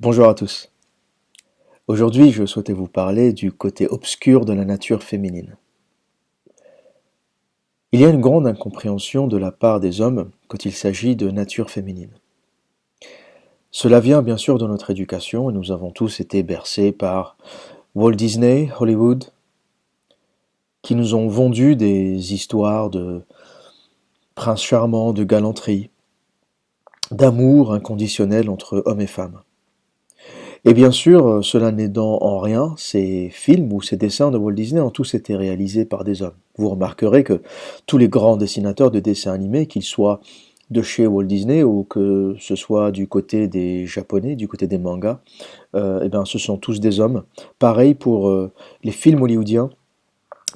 Bonjour à tous. Aujourd'hui, je souhaitais vous parler du côté obscur de la nature féminine. Il y a une grande incompréhension de la part des hommes quand il s'agit de nature féminine. Cela vient bien sûr de notre éducation et nous avons tous été bercés par Walt Disney, Hollywood, qui nous ont vendu des histoires de princes charmants, de galanterie, d'amour inconditionnel entre hommes et femmes. Et bien sûr, cela n'aidant en rien, ces films ou ces dessins de Walt Disney ont tous été réalisés par des hommes. Vous remarquerez que tous les grands dessinateurs de dessins animés, qu'ils soient de chez Walt Disney ou que ce soit du côté des Japonais, du côté des mangas, eh ben, ce sont tous des hommes. Pareil pour les films hollywoodiens,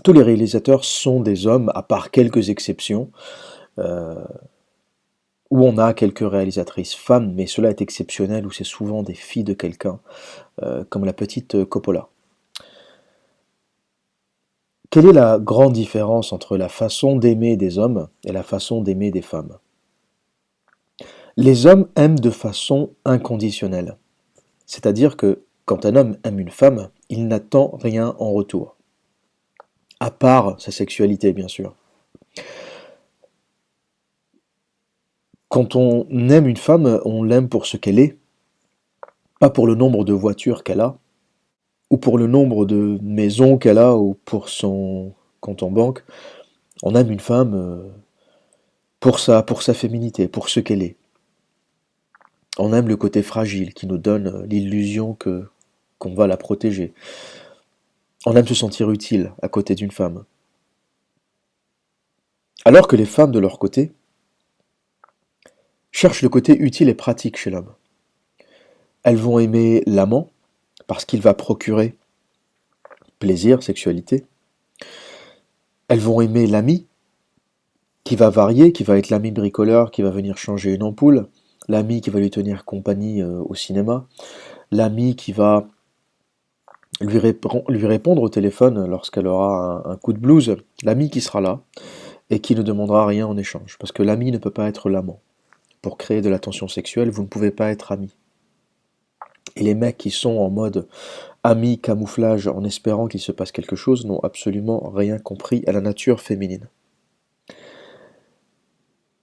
tous les réalisateurs sont des hommes, à part quelques exceptions, euh, où on a quelques réalisatrices femmes, mais cela est exceptionnel, où c'est souvent des filles de quelqu'un, comme la petite Coppola. Quelle est la grande différence entre la façon d'aimer des hommes et la façon d'aimer des femmes? Les hommes aiment de façon inconditionnelle, c'est-à-dire que quand un homme aime une femme, il n'attend rien en retour, à part sa sexualité bien sûr. Quand on aime une femme, on l'aime pour ce qu'elle est, pas pour le nombre de voitures qu'elle a, ou pour le nombre de maisons qu'elle a, ou pour son compte en banque. On aime une femme pour sa féminité, pour ce qu'elle est. On aime le côté fragile qui nous donne l'illusion que qu'on va la protéger. On aime se sentir utile à côté d'une femme. Alors que les femmes, de leur côté, cherchent le côté utile et pratique chez l'homme. Elles vont aimer l'amant parce qu'il va procurer plaisir, sexualité. Elles vont aimer l'ami qui va varier, qui va être l'ami bricoleur qui va venir changer une ampoule, l'ami qui va lui tenir compagnie au cinéma, l'ami qui va lui répondre au téléphone lorsqu'elle aura un coup de blues, l'ami qui sera là et qui ne demandera rien en échange. Parce que l'ami ne peut pas être l'amant. Pour créer de la tension sexuelle, vous ne pouvez pas être ami. Et les mecs qui sont en mode ami camouflage en espérant qu'il se passe quelque chose n'ont absolument rien compris à la nature féminine.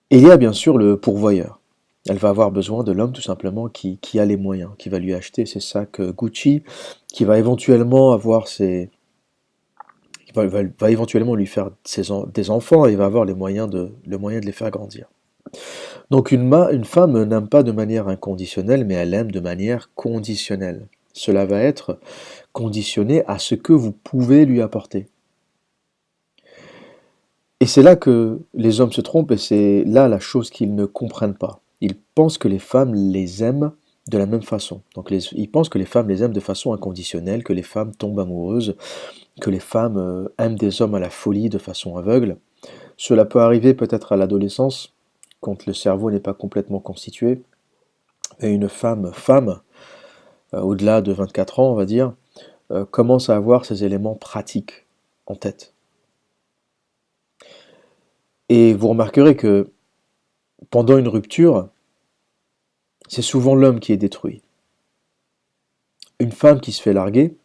Et il y a bien sûr le pourvoyeur. Elle va avoir besoin de l'homme tout simplement qui a les moyens, qui va lui acheter ses sacs Gucci, qui va éventuellement avoir va éventuellement lui faire des enfants et il va avoir le moyen de les faire grandir. Donc une femme n'aime pas de manière inconditionnelle, mais elle aime de manière conditionnelle. Cela va être conditionné à ce que vous pouvez lui apporter. Et c'est là que les hommes se trompent et c'est là la chose qu'ils ne comprennent pas. Ils pensent que les femmes les aiment de la même façon. Donc ils pensent que les femmes les aiment de façon inconditionnelle, que les femmes tombent amoureuses, que les femmes aiment des hommes à la folie de façon aveugle. Cela peut arriver peut-être à l'adolescence, quand le cerveau n'est pas complètement constitué, et une femme, au-delà de 24 ans, on va dire, commence à avoir ces éléments pratiques en tête. Et vous remarquerez que pendant une rupture, c'est souvent l'homme qui est détruit. Une femme qui se fait larguer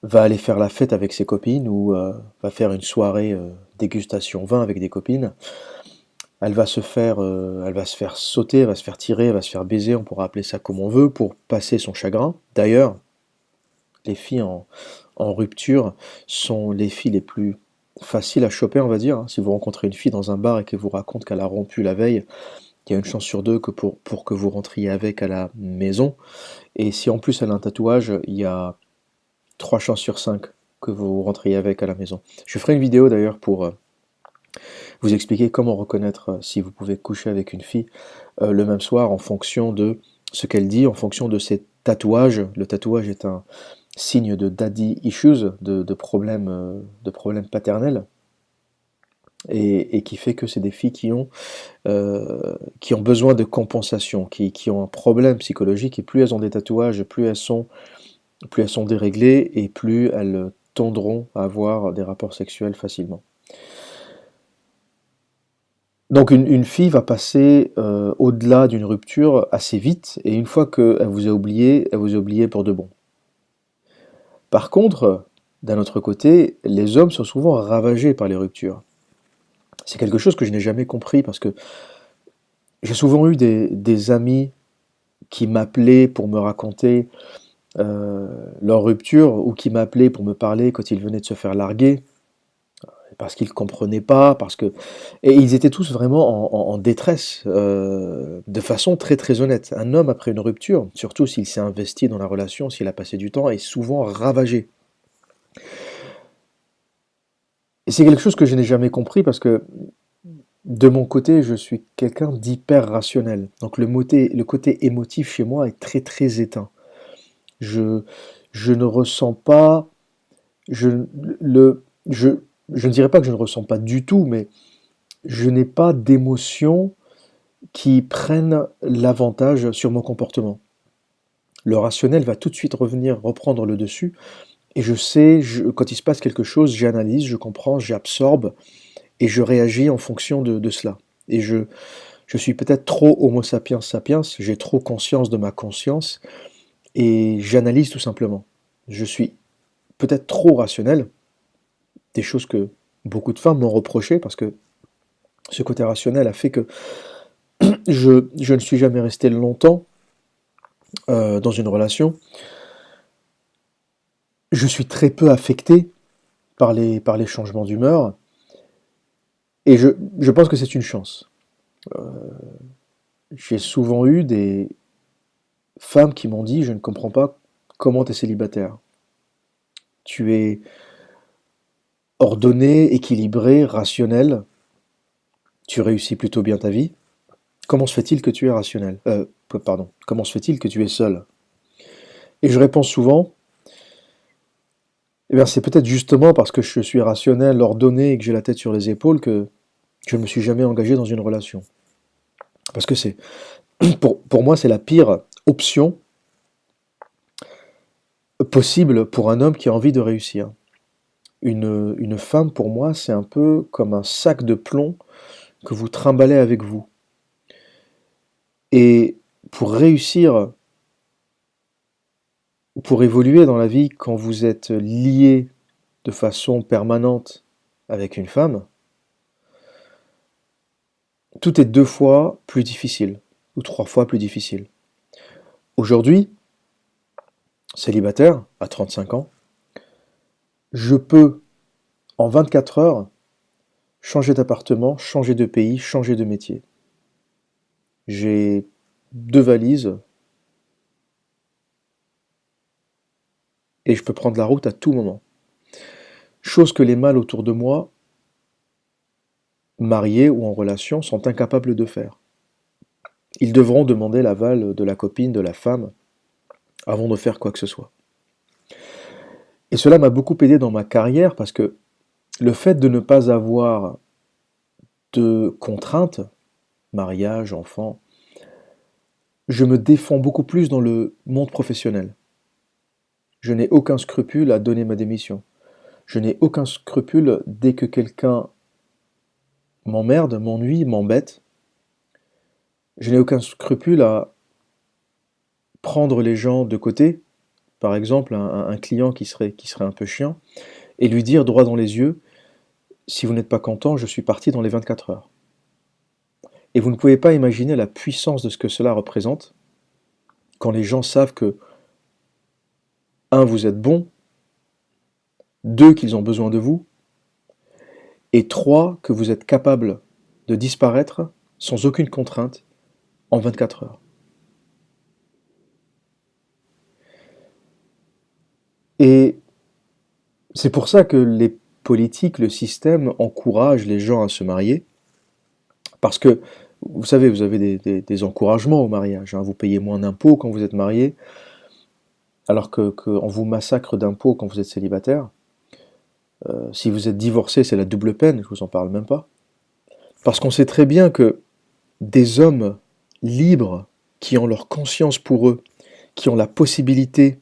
va aller faire la fête avec ses copines ou va faire une soirée dégustation vin avec des copines. Elle va se faire sauter, elle va se faire tirer, elle va se faire baiser, on pourra appeler ça comme on veut, pour passer son chagrin. D'ailleurs, les filles en rupture sont les filles les plus faciles à choper, on va dire, hein. Si vous rencontrez une fille dans un bar et qu'elle vous raconte qu'elle a rompu la veille, il y a une chance sur deux que pour que vous rentriez avec à la maison. Et si en plus elle a un tatouage, il y a trois chances sur cinq que vous rentriez avec à la maison. Je ferai une vidéo d'ailleurs pour vous expliquer comment reconnaître si vous pouvez coucher avec une fille le même soir en fonction de ce qu'elle dit, en fonction de ses tatouages. Le tatouage est un signe de daddy issues, de problèmes paternels, et qui fait que c'est des filles qui ont besoin de compensation, qui ont un problème psychologique, et plus elles ont des tatouages, plus elles sont déréglées, et plus elles tendront à avoir des rapports sexuels facilement. Donc une fille va passer au-delà d'une rupture assez vite, et une fois qu'elle vous a oublié, elle vous a oublié pour de bon. Par contre, d'un autre côté, les hommes sont souvent ravagés par les ruptures. C'est quelque chose que je n'ai jamais compris parce que j'ai souvent eu des amis qui m'appelaient pour me raconter leur rupture ou qui m'appelaient pour me parler quand ils venaient de se faire larguer parce qu'ils ne comprenaient pas, parce que... Et ils étaient tous vraiment en détresse, de façon très très honnête. Un homme après une rupture, surtout s'il s'est investi dans la relation, s'il a passé du temps, est souvent ravagé. Et c'est quelque chose que je n'ai jamais compris parce que de mon côté, je suis quelqu'un d'hyper rationnel. Donc le côté émotif chez moi est très très éteint. Je, je ne ressens pas, je, le, je ne dirais pas que je ne ressens pas du tout, mais je n'ai pas d'émotions qui prennent l'avantage sur mon comportement. Le rationnel va tout de suite revenir, reprendre le dessus, et je sais, quand il se passe quelque chose, j'analyse, je comprends, j'absorbe, et je réagis en fonction de cela. Et je suis peut-être trop homo sapiens sapiens, j'ai trop conscience de ma conscience, et j'analyse tout simplement. Je suis peut-être trop rationnel, des choses que beaucoup de femmes m'ont reproché, parce que ce côté rationnel a fait que je ne suis jamais resté longtemps dans une relation. Je suis très peu affecté par les changements d'humeur, et je pense que c'est une chance. J'ai souvent eu des femmes qui m'ont dit: «Je ne comprends pas comment tu es célibataire. Tu es ordonné, équilibré, rationnel, tu réussis plutôt bien ta vie. Comment se fait-il que tu es rationnel? Pardon. Comment se fait-il que tu es seul?» Et je réponds souvent: «Eh bien, c'est peut-être justement parce que je suis rationnel, ordonné et que j'ai la tête sur les épaules que je ne me suis jamais engagé dans une relation.» Parce que c'est, pour moi, c'est la pire option possible pour un homme qui a envie de réussir. Une femme, pour moi, c'est un peu comme un sac de plomb que vous trimballez avec vous. Et pour réussir, ou pour évoluer dans la vie, quand vous êtes lié de façon permanente avec une femme, tout est 2 fois plus difficile, ou 3 fois plus difficile. Aujourd'hui, célibataire, à 35 ans, je peux, en 24 heures, changer d'appartement, changer de pays, changer de métier. J'ai 2 valises et je peux prendre la route à tout moment. Chose que les mâles autour de moi, mariés ou en relation, sont incapables de faire. Ils devront demander l'aval de la copine, de la femme, avant de faire quoi que ce soit. Et cela m'a beaucoup aidé dans ma carrière parce que le fait de ne pas avoir de contraintes, mariage, enfant, je me défends beaucoup plus dans le monde professionnel. Je n'ai aucun scrupule à donner ma démission. Je n'ai aucun scrupule dès que quelqu'un m'emmerde, m'ennuie, m'embête. Je n'ai aucun scrupule à prendre les gens de côté, par exemple un client qui serait un peu chiant, et lui dire droit dans les yeux: «Si vous n'êtes pas content, je suis parti dans les 24 heures.» Et vous ne pouvez pas imaginer la puissance de ce que cela représente quand les gens savent que, un, vous êtes bon, deux, qu'ils ont besoin de vous, et trois, que vous êtes capable de disparaître sans aucune contrainte en 24 heures. Et c'est pour ça que les politiques, le système encouragent les gens à se marier, parce que, vous savez, vous avez des encouragements au mariage, hein. Vous payez moins d'impôts quand vous êtes marié, alors qu'on vous massacre d'impôts quand vous êtes célibataire. Si vous êtes divorcé, c'est la double peine, je vous en parle même pas. Parce qu'on sait très bien que des hommes libres, qui ont leur conscience pour eux, qui ont la possibilité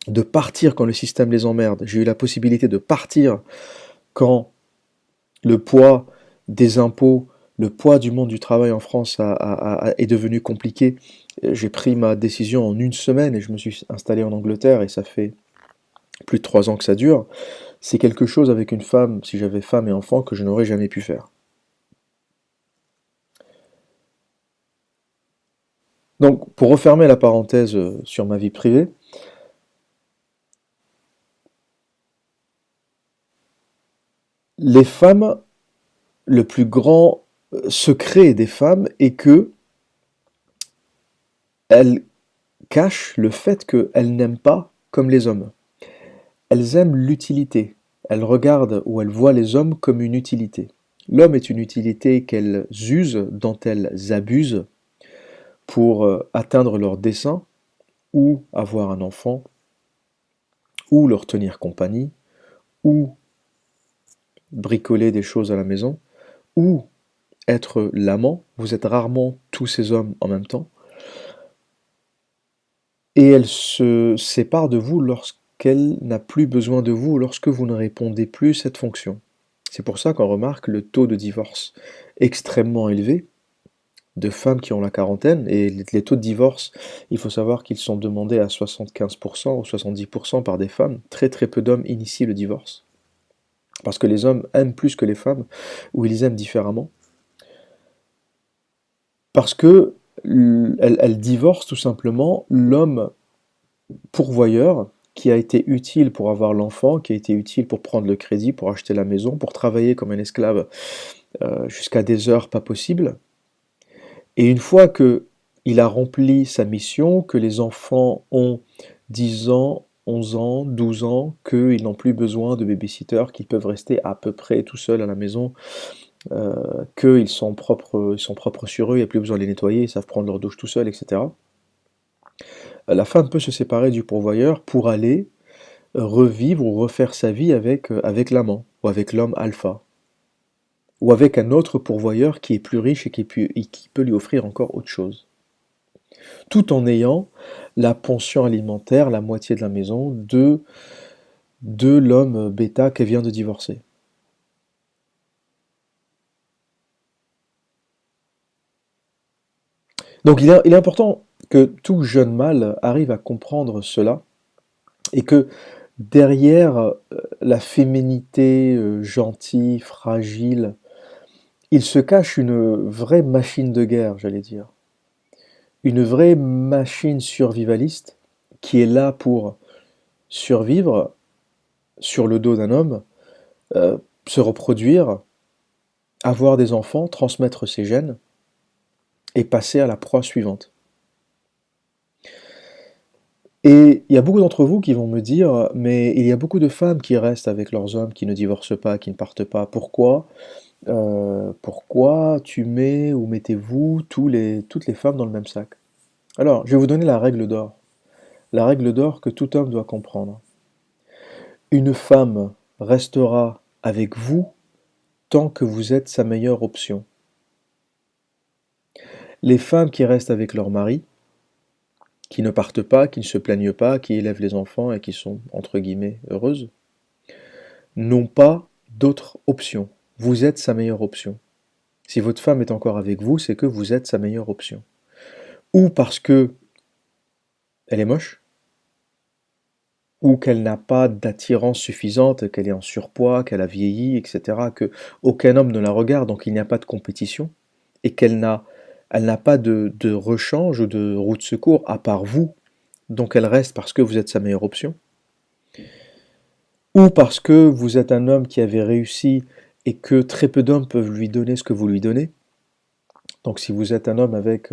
de partir quand le système les emmerde. J'ai eu la possibilité de partir quand le poids des impôts le poids du monde du travail en France est devenu compliqué. J'ai pris ma décision en une semaine et je me suis installé en Angleterre et ça fait plus de 3 ans que ça dure. C'est quelque chose avec une femme, si j'avais femme et enfant, que je n'aurais jamais pu faire. Donc, pour refermer la parenthèse sur ma vie privée, les femmes, le plus grand secret des femmes est que elles cachent le fait qu'elles n'aiment pas comme les hommes. Elles aiment l'utilité. Elles regardent ou elles voient les hommes comme une utilité. L'homme est une utilité qu'elles usent, dont elles abusent pour atteindre leurs desseins, ou avoir un enfant, ou leur tenir compagnie, ou bricoler des choses à la maison, ou être l'amant. Vous êtes rarement tous ces hommes en même temps. Et elle se sépare de vous lorsqu'elle n'a plus besoin de vous, lorsque vous ne répondez plus cette fonction. C'est pour ça qu'on remarque le taux de divorce extrêmement élevé de femmes qui ont la quarantaine, et les taux de divorce, il faut savoir qu'ils sont demandés à 75% ou 70% par des femmes. Très très peu d'hommes initient le divorce. Parce que les hommes aiment plus que les femmes, ou ils aiment différemment. Parce que elle divorce tout simplement l'homme pourvoyeur qui a été utile pour avoir l'enfant, qui a été utile pour prendre le crédit, pour acheter la maison, pour travailler comme un esclave jusqu'à des heures pas possibles. Et une fois que il a rempli sa mission, que les enfants ont 10 ans, 11 ans, 12 ans, qu'ils n'ont plus besoin de babysitter, qu'ils peuvent rester à peu près tout seuls à la maison, ils sont propres sur eux, il n'y a plus besoin de les nettoyer, ils savent prendre leur douche tout seuls, etc. La femme peut se séparer du pourvoyeur pour aller revivre ou refaire sa vie avec l'amant, ou avec l'homme alpha, ou avec un autre pourvoyeur qui est plus riche et qui peut lui offrir encore autre chose. Tout en ayant la pension alimentaire, la moitié de la maison, de l'homme bêta qu'elle vient de divorcer. Donc il est important que tout jeune mâle arrive à comprendre cela, et que derrière la féminité gentille, fragile, il se cache une vraie machine de guerre, j'allais dire. Une vraie machine survivaliste qui est là pour survivre sur le dos d'un homme, se reproduire, avoir des enfants, transmettre ses gènes et passer à la proie suivante. Et il y a beaucoup d'entre vous qui vont me dire, mais il y a beaucoup de femmes qui restent avec leurs hommes, qui ne divorcent pas, qui ne partent pas. Pourquoi? Pourquoi tu mets ou mettez-vous toutes les femmes dans le même sac? Alors, je vais vous donner la règle d'or. La règle d'or que tout homme doit comprendre. Une femme restera avec vous tant que vous êtes sa meilleure option. Les femmes qui restent avec leur mari, qui ne partent pas, qui ne se plaignent pas, qui élèvent les enfants et qui sont, entre guillemets, heureuses, n'ont pas d'autre option. Vous êtes sa meilleure option. Si votre femme est encore avec vous, c'est que vous êtes sa meilleure option. Ou parce que elle est moche, ou qu'elle n'a pas d'attirance suffisante, qu'elle est en surpoids, qu'elle a vieilli, etc., que aucun homme ne la regarde, donc il n'y a pas de compétition, et elle n'a pas de rechange ou de roue de secours à part vous, donc elle reste parce que vous êtes sa meilleure option, ou parce que vous êtes un homme qui avait réussi et que très peu d'hommes peuvent lui donner ce que vous lui donnez. Donc si vous êtes un homme avec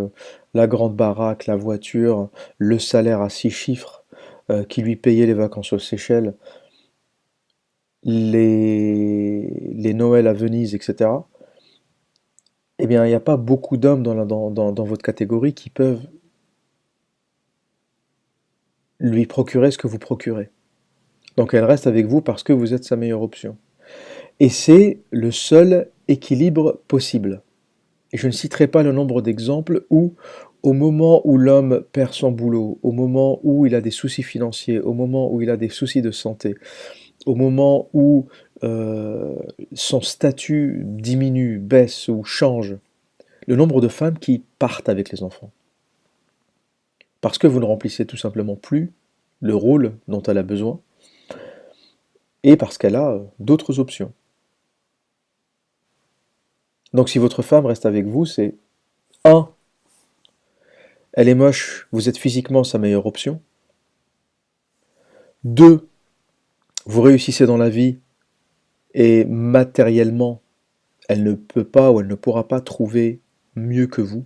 la grande baraque, la voiture, le salaire à 6 chiffres, qui lui payait les vacances aux Seychelles, les Noëls à Venise, etc., eh bien, il n'y a pas beaucoup d'hommes dans votre catégorie qui peuvent lui procurer ce que vous procurez. Donc elle reste avec vous parce que vous êtes sa meilleure option. Et c'est le seul équilibre possible. Et je ne citerai pas le nombre d'exemples où, au moment où l'homme perd son boulot, au moment où il a des soucis financiers, au moment où il a des soucis de santé, au moment où son statut diminue, baisse ou change, le nombre de femmes qui partent avec les enfants. Parce que vous ne remplissez tout simplement plus le rôle dont elle a besoin, et parce qu'elle a d'autres options. Donc si votre femme reste avec vous, c'est 1. Elle est moche, vous êtes physiquement sa meilleure option. 2. Vous réussissez dans la vie et matériellement, elle ne peut pas ou elle ne pourra pas trouver mieux que vous.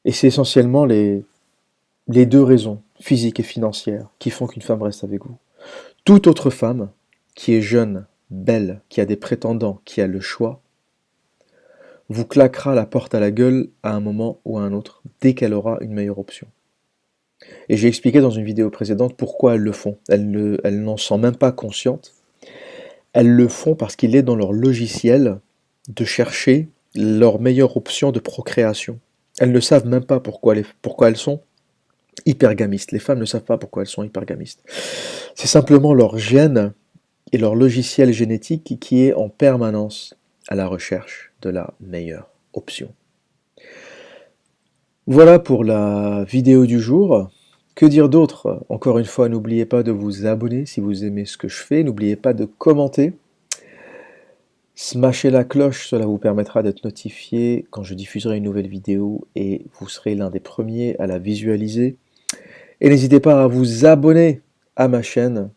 Et c'est essentiellement les deux raisons, physiques et financières, qui font qu'une femme reste avec vous. Toute autre femme qui est jeune, belle, qui a des prétendants, qui a le choix, vous claquera la porte à la gueule à un moment ou à un autre, dès qu'elle aura une meilleure option. Et j'ai expliqué dans une vidéo précédente pourquoi elles le font. Elles n'en sont même pas conscientes. Elles le font parce qu'il est dans leur logiciel de chercher leur meilleure option de procréation. Elles ne savent même pas pourquoi elles sont hypergamistes. Les femmes ne savent pas pourquoi elles sont hypergamistes. C'est simplement leur gène et leur logiciel génétique qui est en permanence à la recherche de la meilleure option. Voilà pour la vidéo du jour. Que dire d'autre? Encore une fois, n'oubliez pas de vous abonner si vous aimez ce que je fais. N'oubliez pas de commenter. Smashez la cloche, cela vous permettra d'être notifié quand je diffuserai une nouvelle vidéo et vous serez l'un des premiers à la visualiser. Et n'hésitez pas à vous abonner à ma chaîne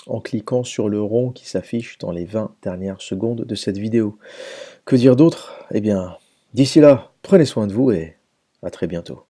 en cliquant sur le rond qui s'affiche dans les 20 dernières secondes de cette vidéo. Que dire d'autre? Eh bien, d'ici là, prenez soin de vous et à très bientôt.